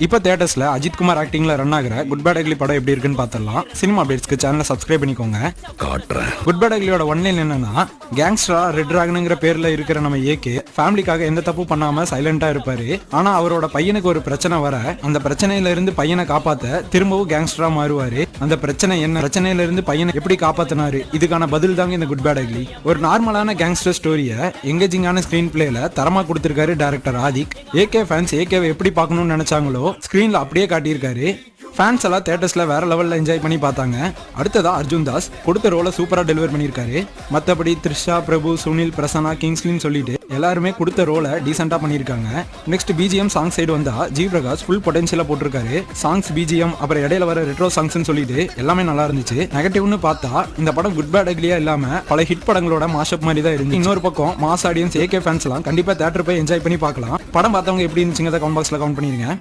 இப்போ தியேட்டர்ஸ்ல அஜித் குமார் ஆக்டிங்ல ரன் ஆகிற good bad ugly படம் எப்படி இருக்குன்னு பார்த்தலாம். சினிமா அப்டேட்ஸ்க்கு சேனலை சப்ஸ்கிரைப் பண்ணிக்கோங்க. குட் பேட் அக்லியோட ஒன்லைன் என்னன்னா, கேங்ஸ்டரா ரெட் டிராகனுங்கிற பேர்ல இருக்கிற நம்ம ஏகே ஃபேமிலிக்காக எந்த தப்பு பண்ணாம சைலண்டா இருப்பாரு. ஆனா அவரோட பையனுக்கு ஒரு பிரச்சனை வர அந்த பிரச்சனையில இருந்து பையனை காப்பாத்த திரும்பவும் கேங்ஸ்டரா மாறுவாரு. அந்த பிரச்சனை என்ன, பிரச்சனையில இருந்து பையனை எப்படி காப்பாத்தினாரு, இதுக்கான பதில் தாங்க இந்த குட் பேட் அக்லி. ஒரு நார்மலான கேங்ஸ்டர் ஸ்டோரியை எங்கேஜிங்கான ஸ்கிரீன் பிளேல தரமா கொடுத்திருக்காரு டைரக்டர் ஆதிக். ஏகே ஃபேன்ஸ் ஏகேவை எப்படி பார்க்கணும்னு நினைச்சாங்களோ ஸ்கிரீன்ல அப்படியே காட்டியிருக்காரு. ஃபேன்ஸ் எல்லாம் தியேட்டர்ஸ்ல வேற லெவல்ல என்ஜாய் பண்ணி பார்த்தாங்க. அடுத்ததா அர்ஜுன் தாஸ் கொடுத்த ரோலை சூப்பரா டெலிவர் பண்ணியிருக்காரு. மற்றபடி த்ரிஷா, பிரபு, சுனில், பிரசன்னா, கிங்ஸ்லின்னு சொல்லிட்டு எல்லாருமே கொடுத்த ரோலை டீசெண்டா பண்ணியிருக்காங்க. நெக்ஸ்ட் பிஜிஎம் சாங் சைடு வந்தா ஜி பிரகாஷ் ஃபுல் பொட்டன்ஷியலா போட்டிருக்காரு. சாங்ஸ், பிஜிஎம், அப்புறம் இடையில வர ரெட்ரோ சாங்ஸ்னு சொல்லிட்டு எல்லாமே நல்லா இருந்துச்சு. நெகட்டிவ்னு பார்த்தா இந்த படம் குட் பேட் அக்லியா இல்லாம பல ஹிட் படங்களோட மாஷப் மாதிரி தான் இருந்துச்சு. இன்னொரு பக்கம் மாஸ் ஆடியன்ஸ் ஏகே ஃபேன்ஸ் எல்லாம் கண்டிப்பா தியேட்டர் போய் என்ஜாய் பண்ணி பார்க்கலாம். படம் பார்த்தவங்க எப்படி இருந்துச்சுங்க கமெண்ட் பாக்ஸ்ல கமெண்ட் பண்ணிருங்க.